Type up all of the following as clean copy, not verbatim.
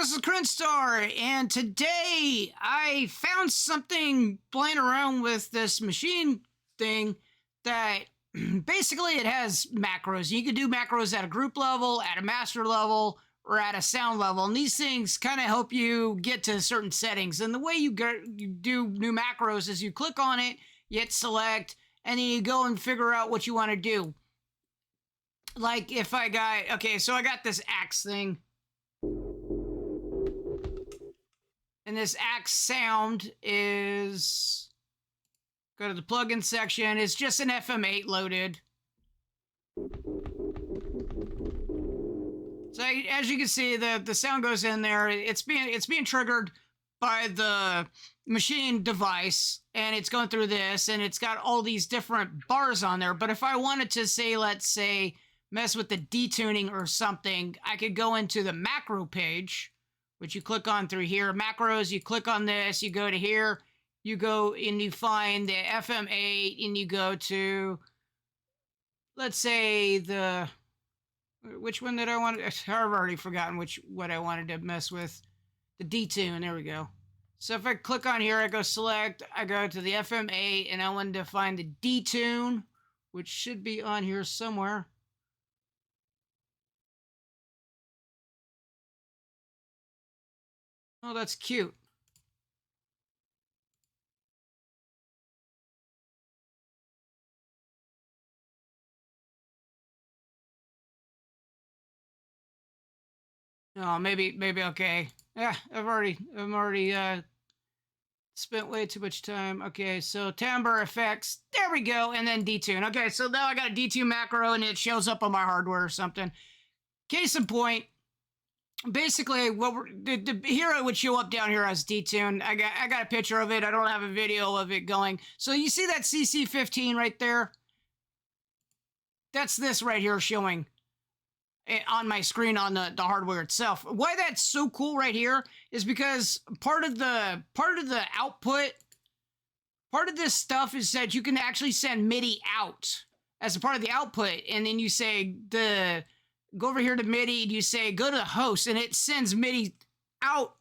this is Crinstar, and today I found something playing around with this machine thing that basically it has macros. You can do macros at a group level, at a master level, or at a sound level, and these things kind of help you get to certain settings. And the way you do new macros is you click on it, you hit select, and then you go and figure out what you want to do. Like if I got, okay, so I got this axe thing. And this axe sound is, go to the plugin section. It's just an FM8 loaded. So as you can see, the sound goes in there. It's being triggered by the machine device, and it's going through this, and it's got all these different bars on there. But if I wanted to say, let's say, mess with the detuning or something, I could go into the macro page, which you click on through here. Macros, you click on this, you go to here, you go and you find the FM8, and you go to, let's say, the, which one did I want? I've already forgotten what I wanted to mess with. The detune, there we go. So if I click on here, I go select, I go to the FM8, and I wanted to find the detune, which should be on here somewhere. Oh, that's cute. Oh, maybe okay. Yeah, I've already spent way too much time. Okay, so timbre effects. There we go, and then detune. Okay, so now I got a detune macro, and it shows up on my hardware or something. Case in point. Basically, the hero would show up down here as detune. I got a picture of it. I don't have a video of it going. So you see that CC15 right there? That's this right here showing on my screen on the hardware itself. Why that's so cool right here is because part of the output, part of this stuff is that you can actually send MIDI out as a part of the output, and then you say go over here to MIDI, and you say, go to the host, and it sends MIDI out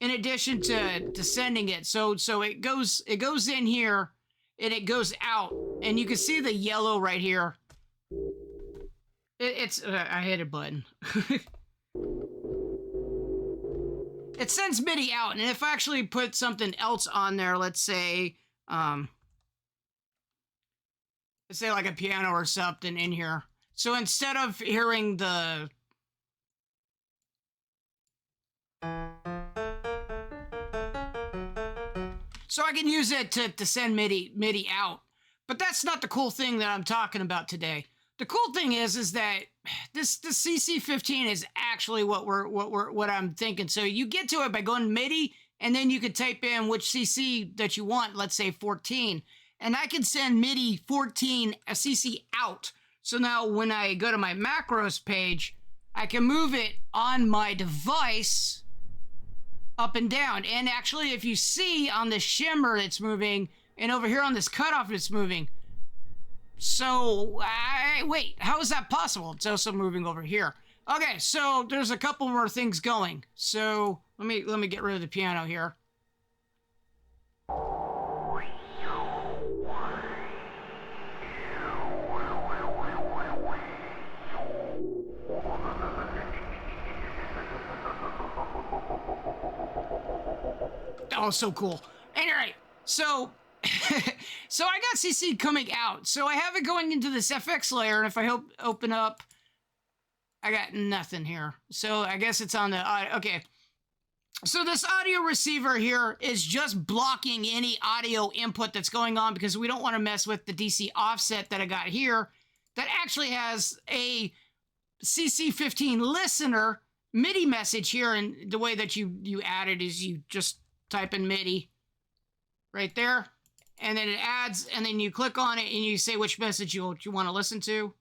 in addition to sending it. So it goes in here, and it goes out, and you can see the yellow right here. I hit a button. It sends MIDI out, and if I actually put something else on there, let's say like a piano or something in here. So instead of hearing the so I can use it to send MIDI out. But that's not the cool thing that I'm talking about today. The cool thing is that this CC15 is actually what I'm thinking. So you get to it by going MIDI, and then you could type in which CC that you want, let's say 14. And I can send MIDI 14 a CC out. So now when I go to my macros page, I can move it on my device up and down. And actually, if you see on the shimmer, it's moving, and over here on this cutoff, it's moving. So, wait, how is that possible? It's also moving over here. Okay, so there's a couple more things going. So let me get rid of the piano here. Oh, so cool. Anyway, so so I got CC coming out. So I have it going into this FX layer, and if I open up, I got nothing here. So I guess it's on the okay. So this audio receiver here is just blocking any audio input that's going on because we don't want to mess with the DC offset that I got here that actually has a CC15 listener MIDI message here, and the way that you add it is you just type in MIDI right there, and then it adds, and then you click on it and you say which message you want to listen to,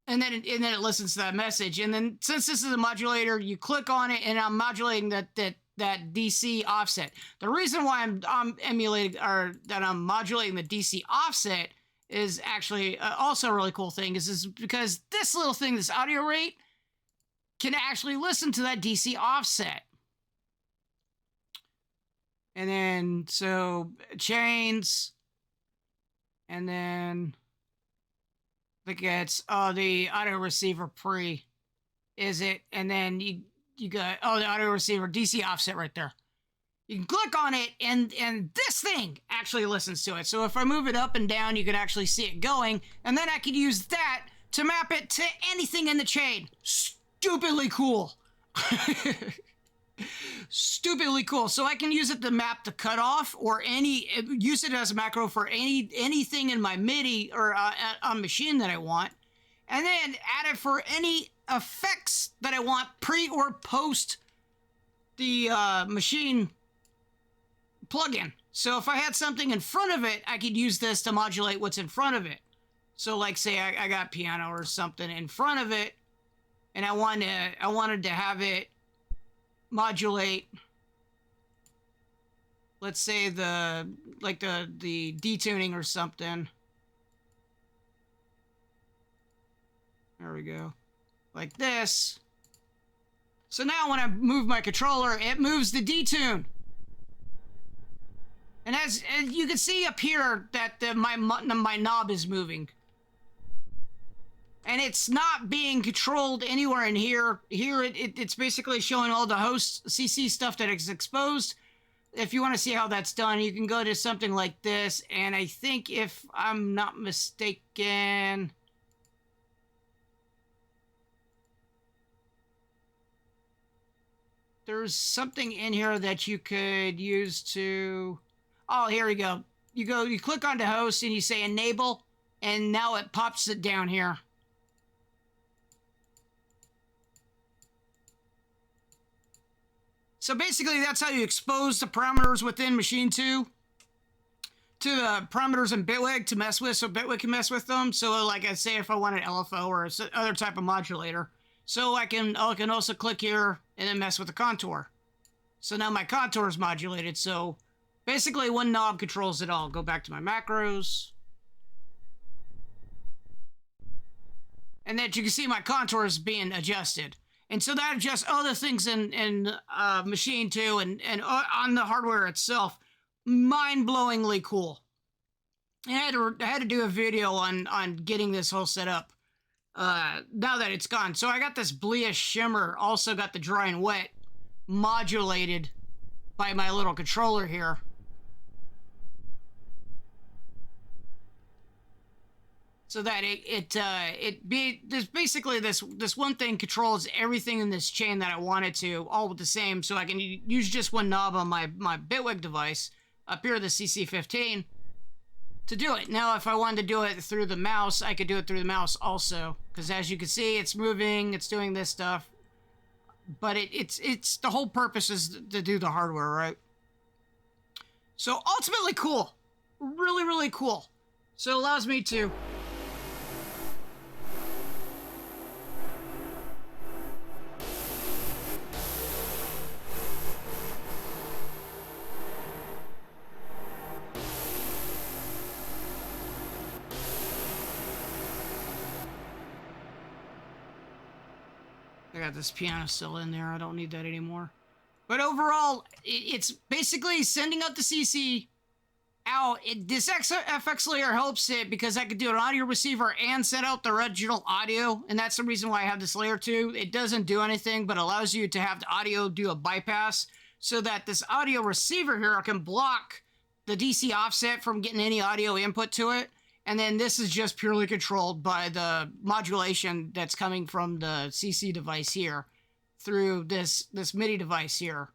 and then it listens to that message. And then since this is a modulator, you click on it, and I'm modulating that DC offset. The reason why I'm emulating, or that I'm modulating the DC offset, is actually also a really cool thing is because this little thing, this audio rate, can actually listen to that DC offset. And then, so chains, and then I think it's the auto receiver pre, is it? And then you got the auto receiver DC offset right there. You can click on it, and this thing actually listens to it. So if I move it up and down, you can actually see it going, and then I could use that to map it to anything in the chain. Stupidly cool. Stupidly cool. So I can use it to map the cutoff, or use it as a macro for anything in my MIDI or on machine that I want, and then add it for any effects that I want pre or post the machine plugin. So if I had something in front of it, I could use this to modulate what's in front of it. So like say I got piano or something in front of it, and I wanted to have it modulate, let's say the detuning or something. There we go. Like this. So now when I move my controller, it moves the detune. And as you can see up here that my knob is moving. And it's not being controlled anywhere in here. Here it's basically showing all the host CC stuff that is exposed. If you want to see how that's done, you can go to something like this. And I think if I'm not mistaken, there's something in here that you could use to... Oh, here we go. You click onto host and you say enable, and now it pops it down here. So basically, that's how you expose the parameters within Machine 2 to the parameters in Bitwig to mess with, so Bitwig can mess with them. So like I say, if I wanted LFO or other type of modulator, so I can also click here and then mess with the contour. So now my contour is modulated. So basically, one knob controls it all. Go back to my macros. And then you can see my contour is being adjusted. And so that adjusts other things in Machine 2 and on the hardware itself. Mind-blowingly cool. And I had to do a video on getting this whole set up now that it's gone. So I got this Blia shimmer, also got the dry and wet modulated by my little controller here. So that there's basically this one thing controls everything in this chain that I wanted to, all with the same, so I can use just one knob on my Bitwig device, up here the CC15, to do it. Now if I wanted to do it through the mouse, I could do it through the mouse also, because as you can see, it's moving, it's doing this stuff, but it's the whole purpose is to do the hardware, right? So ultimately cool. Really, really cool. So it allows me to... I got this piano still in there. I don't need that anymore. But overall, it's basically sending out the CC out. This FX layer helps it because I could do an audio receiver and send out the original audio. And that's the reason why I have this layer too. It doesn't do anything, but allows you to have the audio do a bypass so that this audio receiver here can block the DC offset from getting any audio input to it. And then this is just purely controlled by the modulation that's coming from the CC device here through this MIDI device here.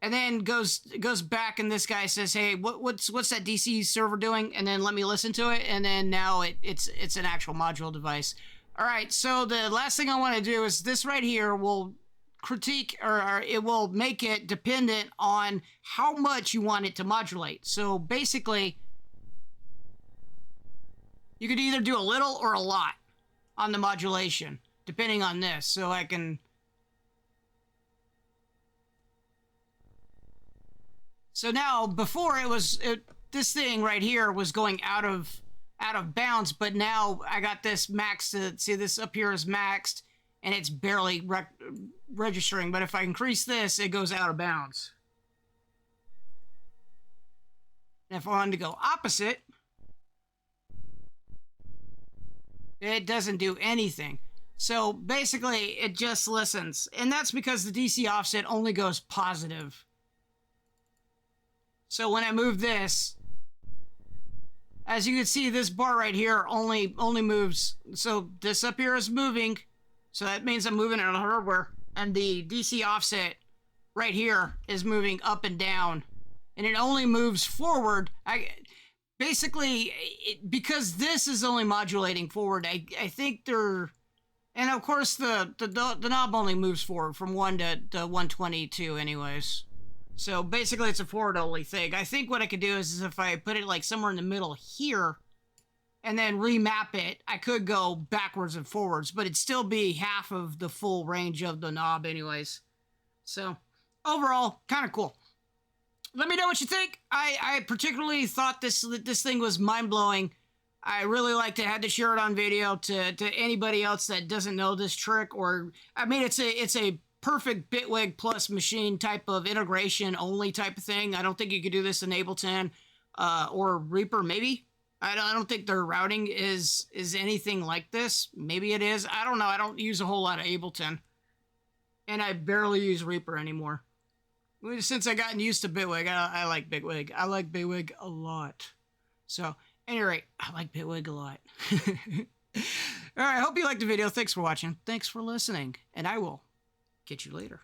And then goes back and this guy says, hey, what's that DC server doing? And then let me listen to it. And then now it's an actual module device. All right, so the last thing I want to do is this right here will critique, or it will make it dependent on how much you want it to modulate. So basically, you could either do a little or a lot on the modulation, depending on this. So I can... So now, before this thing right here was going out of bounds, but now I got this maxed. See, this up here is maxed, and it's barely registering. But if I increase this, it goes out of bounds. And if I wanted to go opposite, it doesn't do anything. So basically, it just listens. And that's because the DC offset only goes positive. So when I move this, as you can see, this bar right here only moves. So this up here is moving. So that means I'm moving it on hardware. And the DC offset right here is moving up and down. And it only moves forward. Basically, because this is only modulating forward, I think they're... And of course, the knob only moves forward from 1 to 122 anyways. So basically, it's a forward-only thing. I think what I could do is if I put it like somewhere in the middle here, and then remap it, I could go backwards and forwards, but it'd still be half of the full range of the knob anyways. So overall, kind of cool. Let me know what you think. I particularly thought this thing was mind-blowing. I really liked it. I had to share it on video to anybody else that doesn't know this trick. Or I mean, it's a perfect Bitwig plus machine type of integration only type of thing. I don't think you could do this in Ableton or Reaper. Maybe I don't think their routing is anything like this. Maybe it is. I don't know. I don't use a whole lot of Ableton, and I barely use Reaper anymore. Since I gotten used to Bitwig, I like Bitwig. I like Bitwig a lot. So, anyway, I like Bitwig a lot. All right, I hope you liked the video. Thanks for watching. Thanks for listening. And I will catch you later.